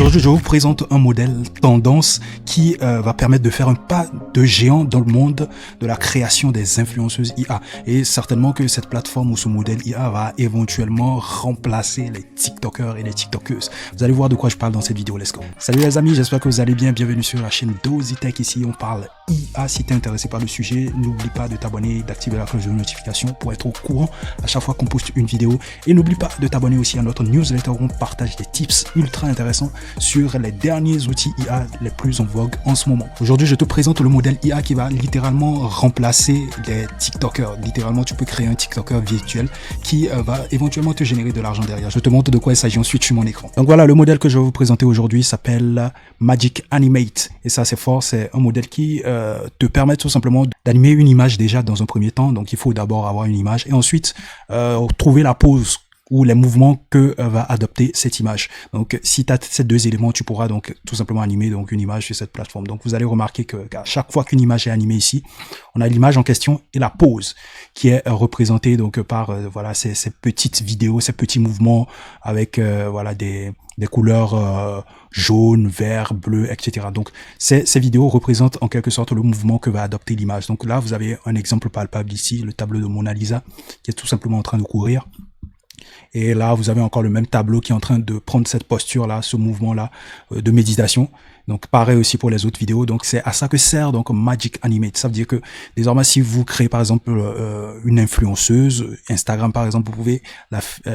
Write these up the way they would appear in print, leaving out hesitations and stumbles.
Aujourd'hui, je vous présente un modèle tendance qui va permettre de faire un pas de géant dans le monde de la création des influenceuses IA. Et certainement que cette plateforme ou ce modèle IA va éventuellement remplacer les TikTokers et les TikTokeuses. Vous allez voir de quoi je parle dans cette vidéo. Let's go. Salut les amis, j'espère que vous allez bien. Bienvenue sur la chaîne Dozitech. Ici, on parle IA. Si tu es intéressé par le sujet, n'oublie pas de t'abonner, d'activer la cloche de notification pour être au courant à chaque fois qu'on poste une vidéo. Et n'oublie pas de t'abonner aussi à notre newsletter où on partage des tips ultra intéressants sur les derniers outils IA les plus en vogue en ce moment. Aujourd'hui, je te présente le modèle IA qui va littéralement remplacer les TikTokers. Littéralement, tu peux créer un TikToker virtuel qui va éventuellement te générer de l'argent derrière. Je te montre de quoi il s'agit ensuite sur mon écran. Donc voilà, le modèle que je vais vous présenter aujourd'hui s'appelle Magic Animate. Et ça, c'est fort. C'est un modèle qui te permet tout simplement d'animer une image déjà dans un premier temps. Donc, il faut d'abord avoir une image et ensuite trouver la pose ou les mouvements que va adopter cette image. Donc, si tu as ces deux éléments, tu pourras donc tout simplement animer donc une image sur cette plateforme. Donc, vous allez remarquer qu'à chaque fois qu'une image est animée ici, on a l'image en question et la pose qui est représentée donc par voilà ces petites vidéos, ces petits mouvements avec voilà des couleurs jaune, vert, bleu, etc. Donc, ces vidéos représentent en quelque sorte le mouvement que va adopter l'image. Donc là, vous avez un exemple palpable ici, le tableau de Mona Lisa qui est tout simplement en train de courir. Et là, vous avez encore le même tableau qui est en train de prendre cette posture-là, ce mouvement-là de méditation. Donc, pareil aussi pour les autres vidéos. Donc, c'est à ça que sert donc Magic Animate. Ça veut dire que désormais, si vous créez par exemple une influenceuse, Instagram par exemple, vous pouvez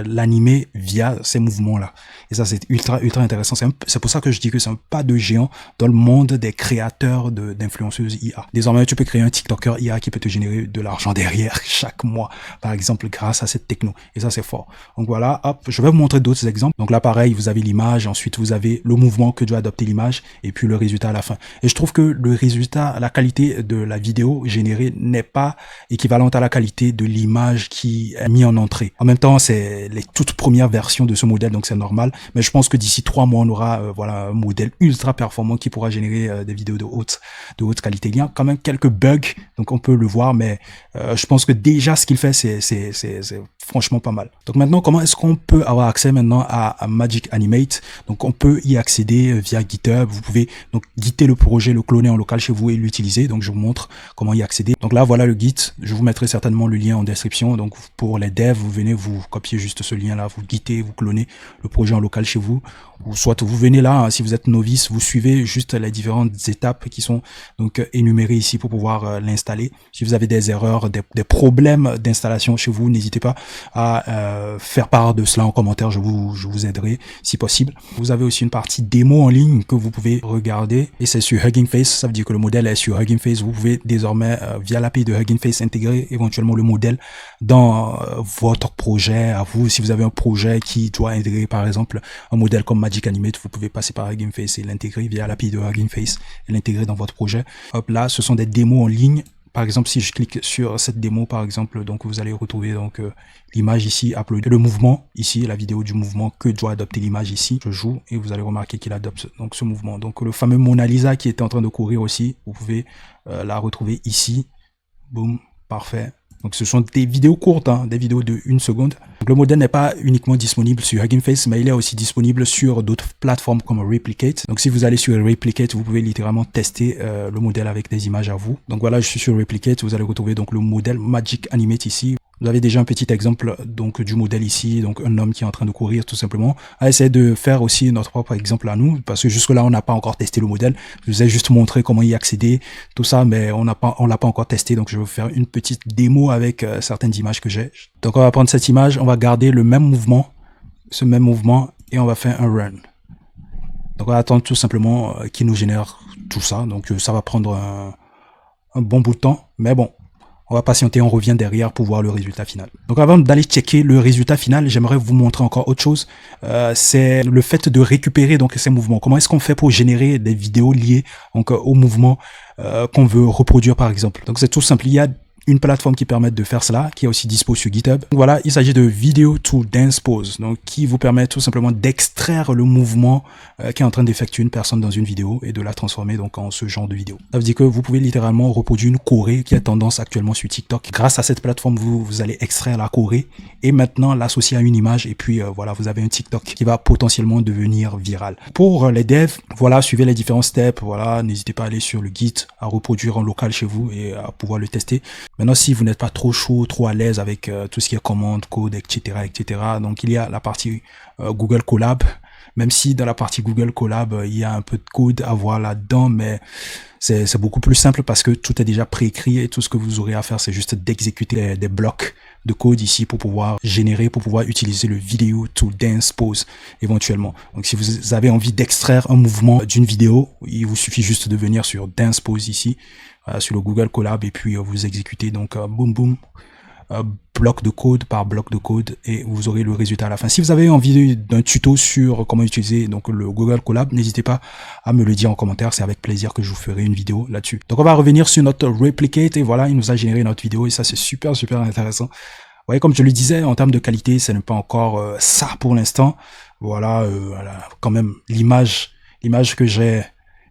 l'animer via ces mouvements-là. Et ça, c'est ultra intéressant. C'est pour ça que je dis que c'est un pas de géant dans le monde des créateurs d'influenceuses IA. Désormais, tu peux créer un TikToker IA qui peut te générer de l'argent derrière chaque mois, par exemple, grâce à cette techno. Et ça, c'est fort. Donc voilà, hop, je vais vous montrer d'autres exemples. Donc là, pareil, vous avez l'image, ensuite vous avez le mouvement que doit adopter l'image, et puis le résultat à la fin. Et je trouve que le résultat, la qualité de la vidéo générée n'est pas équivalente à la qualité de l'image qui est mise en entrée. En même temps, c'est les toutes premières versions de ce modèle, donc c'est normal. Mais je pense que d'ici 3 mois, on aura voilà un modèle ultra performant qui pourra générer des vidéos de haute qualité. Il y a quand même quelques bugs, donc on peut le voir, mais je pense que déjà ce qu'il fait, c'est franchement pas mal. Donc maintenant, comment est-ce qu'on peut avoir accès maintenant à Magic Animate? Donc on peut y accéder via GitHub. Vous pouvez donc guider le projet, le cloner en local chez vous et l'utiliser. Donc je vous montre comment y accéder. Donc là, voilà le Git. Je vous mettrai certainement le lien en description. Donc pour les devs, vous venez, vous copiez juste ce lien là, vous guidez, vous clonez le projet en local chez vous. Ou soit vous venez là, hein, si vous êtes novice, vous suivez juste les différentes étapes qui sont donc énumérées ici pour pouvoir l'installer. Si vous avez des erreurs, des problèmes d'installation chez vous, n'hésitez pas à faire part de cela en commentaire, je vous aiderai si possible. Vous avez aussi une partie démo en ligne que vous pouvez regarder et c'est sur Hugging Face. Ça veut dire que le modèle est sur Hugging Face. Vous pouvez désormais via l'API de Hugging Face intégrer éventuellement le modèle dans votre projet à vous. Si vous avez un projet qui doit intégrer par exemple un modèle comme Magic Animate, vous pouvez passer par Hugging Face et l'intégrer via l'API de Hugging Face et l'intégrer dans votre projet. Hop là, ce sont des démos en ligne. Par exemple, si je clique sur cette démo, par exemple, donc vous allez retrouver donc l'image ici upload, le mouvement ici, la vidéo du mouvement que doit adopter l'image ici. Je joue et vous allez remarquer qu'il adopte donc ce mouvement. Donc le fameux Mona Lisa qui était en train de courir aussi, vous pouvez la retrouver ici. Boum, parfait. Donc ce sont des vidéos courtes, hein, des vidéos de 1 seconde. Donc le modèle n'est pas uniquement disponible sur Hugging Face, mais il est aussi disponible sur d'autres plateformes comme Replicate. Donc si vous allez sur Replicate, vous pouvez littéralement tester le modèle avec des images à vous. Donc voilà, je suis sur Replicate, vous allez retrouver donc le modèle Magic Animate ici. Vous avez déjà un petit exemple donc du modèle ici, donc un homme qui est en train de courir tout simplement. À essayer de faire aussi notre propre exemple à nous, parce que jusque là on n'a pas encore testé le modèle. Je vous ai juste montré comment y accéder, tout ça, mais on l'a pas encore testé. Donc je vais vous faire une petite démo avec certaines images que j'ai. Donc on va prendre cette image, on va garder le même mouvement, ce même mouvement, et on va faire un run. Donc on va attendre tout simplement qu'il nous génère tout ça. Donc ça va prendre un bon bout de temps, mais bon. On va patienter, on revient derrière pour voir le résultat final. Donc avant d'aller checker le résultat final, j'aimerais vous montrer encore autre chose. C'est le fait de récupérer donc ces mouvements. Comment est-ce qu'on fait pour générer des vidéos liées donc au mouvement qu'on veut reproduire par exemple. Donc c'est tout simple. Il y a une plateforme qui permet de faire cela, qui est aussi dispo sur GitHub. Voilà, il s'agit de Video to Dance Pose, donc qui vous permet tout simplement d'extraire le mouvement qui est en train d'effectuer une personne dans une vidéo et de la transformer donc en ce genre de vidéo. Ça veut dire que vous pouvez littéralement reproduire une choré qui est tendance actuellement sur TikTok. Grâce à cette plateforme, vous allez extraire la choré et maintenant l'associer à une image et puis voilà, vous avez un TikTok qui va potentiellement devenir viral. Pour les devs, voilà, suivez les différents steps, voilà, n'hésitez pas à aller sur le Git, à reproduire en local chez vous et à pouvoir le tester. Maintenant, si vous n'êtes pas trop chaud, trop à l'aise avec tout ce qui est commande, code, etc., donc il y a la partie Google Colab. Même si dans la partie Google Colab, il y a un peu de code à voir là-dedans, mais c'est beaucoup plus simple parce que tout est déjà préécrit et tout ce que vous aurez à faire, c'est juste d'exécuter des blocs de code ici pour pouvoir générer, pour pouvoir utiliser le Video to Dance Pose éventuellement. Donc si vous avez envie d'extraire un mouvement d'une vidéo, il vous suffit juste de venir sur Dance Pose ici, sur le Google Colab et puis vous exécutez donc boum boum. Bloc de code par bloc de code et vous aurez le résultat à la fin. Si vous avez envie d'un tuto sur comment utiliser donc le Google Colab, n'hésitez pas à me le dire en commentaire, c'est avec plaisir que je vous ferai une vidéo là-dessus. Donc on va revenir sur notre replicate et voilà, il nous a généré notre vidéo et ça c'est super intéressant. Vous voyez, comme je le disais, en termes de qualité, ce n'est pas encore ça pour l'instant. Voilà, quand même l'image que j'ai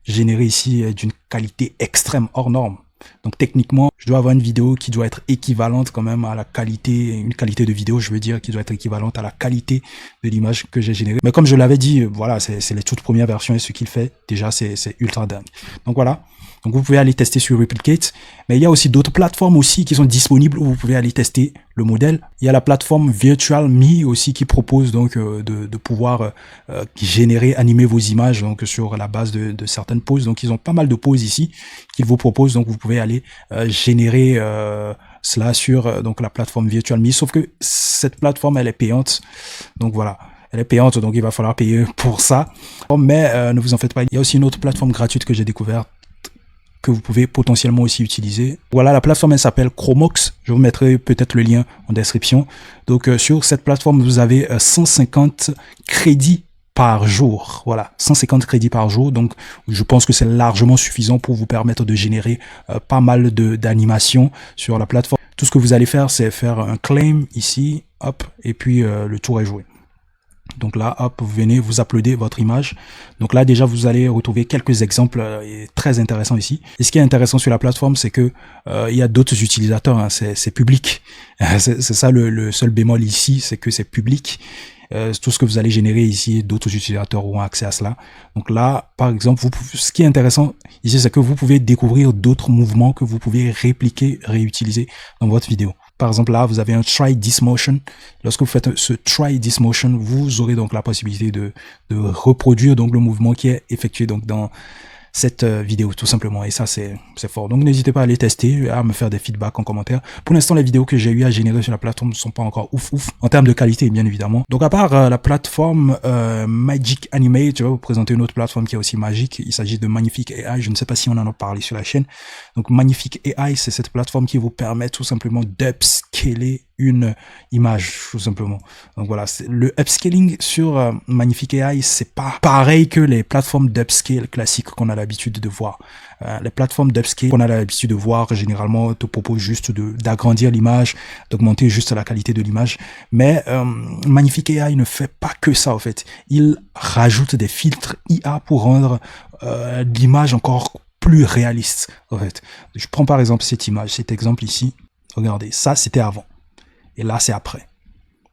générée ici est d'une qualité extrême hors norme. Donc techniquement, je dois avoir une vidéo qui doit être équivalente quand même à la qualité, une qualité de vidéo, je veux dire, qui doit être équivalente à la qualité de l'image que j'ai générée. Mais comme je l'avais dit, voilà, c'est les toutes premières versions et ce qu'il fait, déjà, c'est ultra dingue. Donc voilà. Donc vous pouvez aller tester sur Replicate, mais il y a aussi d'autres plateformes aussi qui sont disponibles où vous pouvez aller tester le modèle. Il y a la plateforme Virtual Me aussi qui propose donc de pouvoir générer, animer vos images donc sur la base de certaines poses. Donc ils ont pas mal de poses ici qu'ils vous proposent. Donc vous pouvez aller générer cela sur donc la plateforme Virtual Me. Sauf que cette plateforme elle est payante. Donc voilà. Elle est payante, donc il va falloir payer pour ça. Mais ne vous en faites pas. Il y a aussi une autre plateforme gratuite que j'ai découverte que vous pouvez potentiellement aussi utiliser. Voilà, la plateforme elle s'appelle Chromox. Je vous mettrai peut-être le lien en description. Donc sur cette plateforme, vous avez 150 crédits par jour. Voilà, 150 crédits par jour. Donc je pense que c'est largement suffisant pour vous permettre de générer pas mal d'animations sur la plateforme. Tout ce que vous allez faire, c'est faire un claim ici, hop, et puis le tour est joué. Donc là, hop, vous venez, vous uploadez votre image. Donc là, déjà, vous allez retrouver quelques exemples très intéressants ici. Et ce qui est intéressant sur la plateforme, c'est que il y a d'autres utilisateurs, hein, c'est public. C'est ça le seul bémol ici, c'est que c'est public. Tout ce que vous allez générer ici, d'autres utilisateurs auront accès à cela. Donc là, par exemple, ce qui est intéressant ici, c'est que vous pouvez découvrir d'autres mouvements que vous pouvez répliquer, réutiliser dans votre vidéo. Par exemple, là, vous avez un Try This Motion. Lorsque vous faites ce Try This Motion, vous aurez donc la possibilité de reproduire donc le mouvement qui est effectué donc dans cette vidéo tout simplement, et ça c'est fort. Donc n'hésitez pas à les tester, à me faire des feedbacks en commentaire. Pour l'instant, les vidéos que j'ai eu à générer sur la plateforme ne sont pas encore ouf en termes de qualité bien évidemment. Donc à part la plateforme Magic Animate, je vais vous présenter une autre plateforme qui est aussi magique. Il s'agit de Magnifique AI. Je ne sais pas si on en a parlé sur la chaîne. Donc Magnifique AI, c'est cette plateforme qui vous permet tout simplement d'upscaler une image tout simplement. Donc voilà, le upscaling sur Magnifique AI, c'est pas pareil que les plateformes d'upscale classiques qu'on a l'habitude de voir. Les plateformes d'upscale qu'on a l'habitude de voir généralement te proposent juste d'agrandir l'image, d'augmenter juste la qualité de l'image. Mais Magnifique AI ne fait pas que ça en fait. Il rajoute des filtres IA pour rendre l'image encore plus réaliste en fait. Je prends par exemple cette image, cet exemple ici. Regardez, ça c'était avant. Et là, c'est après.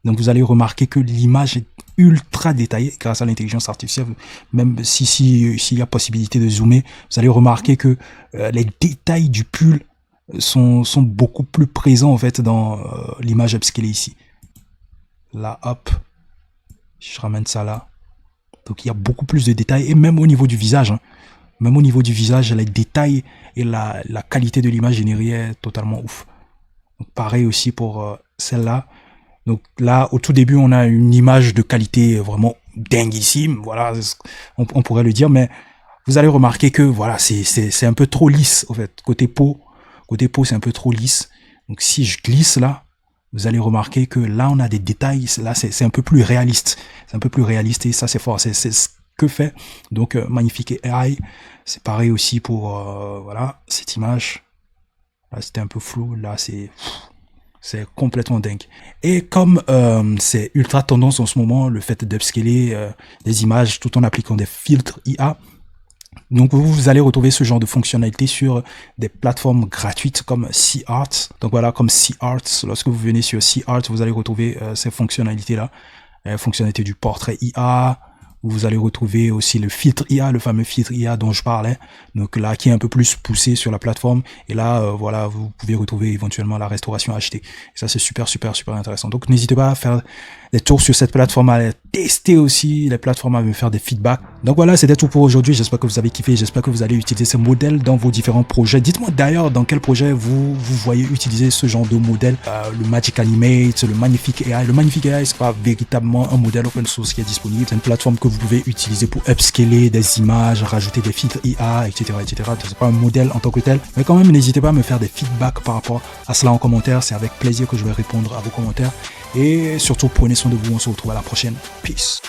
Donc, vous allez remarquer que l'image est ultra détaillée grâce à l'intelligence artificielle. Même s'il y a possibilité de zoomer, vous allez remarquer que les détails du pull sont beaucoup plus présents en fait dans l'image upscalée ici. Là, hop, je ramène ça là. Donc, il y a beaucoup plus de détails et même au niveau du visage. Hein. Même au niveau du visage, les détails et la qualité de l'image générée est totalement ouf. Donc, pareil aussi pour celle-là. Donc là, au tout début, on a une image de qualité vraiment dinguissime. Voilà, on pourrait le dire, mais vous allez remarquer que voilà, c'est un peu trop lisse, en fait. Côté peau, c'est un peu trop lisse. Donc si je glisse là, vous allez remarquer que là, on a des détails. Là, c'est un peu plus réaliste. C'est un peu plus réaliste et ça, c'est fort. C'est ce que fait donc Magnifique AI. C'est pareil aussi pour voilà cette image. Là, c'était un peu flou. Là, c'est complètement dingue. Et comme c'est ultra tendance en ce moment, le fait d'upscaler des images tout en appliquant des filtres IA, donc vous allez retrouver ce genre de fonctionnalité sur des plateformes gratuites comme SeaArt. Donc voilà, comme SeaArt, lorsque vous venez sur SeaArt, vous allez retrouver ces fonctionnalités-là. Fonctionnalité du portrait IA, où vous allez retrouver aussi le filtre IA, le fameux filtre IA dont je parlais, donc là qui est un peu plus poussé sur la plateforme, et là voilà, vous pouvez retrouver éventuellement la restauration HD. Et ça c'est super intéressant. Donc n'hésitez pas à faire des tours sur cette plateforme, à tester aussi les plateformes, à me faire des feedbacks. Donc voilà, c'était tout pour aujourd'hui. J'espère que vous avez kiffé, j'espère que vous allez utiliser ces modèles dans vos différents projets. Dites-moi d'ailleurs dans quel projet vous voyez utiliser ce genre de modèle, le Magic Animate, le Magnifique AI. Le Magnifique AI, c'est pas véritablement un modèle open source qui est disponible. C'est une plateforme que vous pouvez utiliser pour upscaler des images, rajouter des filtres IA, etc., etc. C'est pas un modèle en tant que tel, mais quand même, n'hésitez pas à me faire des feedbacks par rapport à cela en commentaire. C'est avec plaisir que je vais répondre à vos commentaires. Et surtout, prenez soin de vous. On se retrouve à la prochaine. Peace.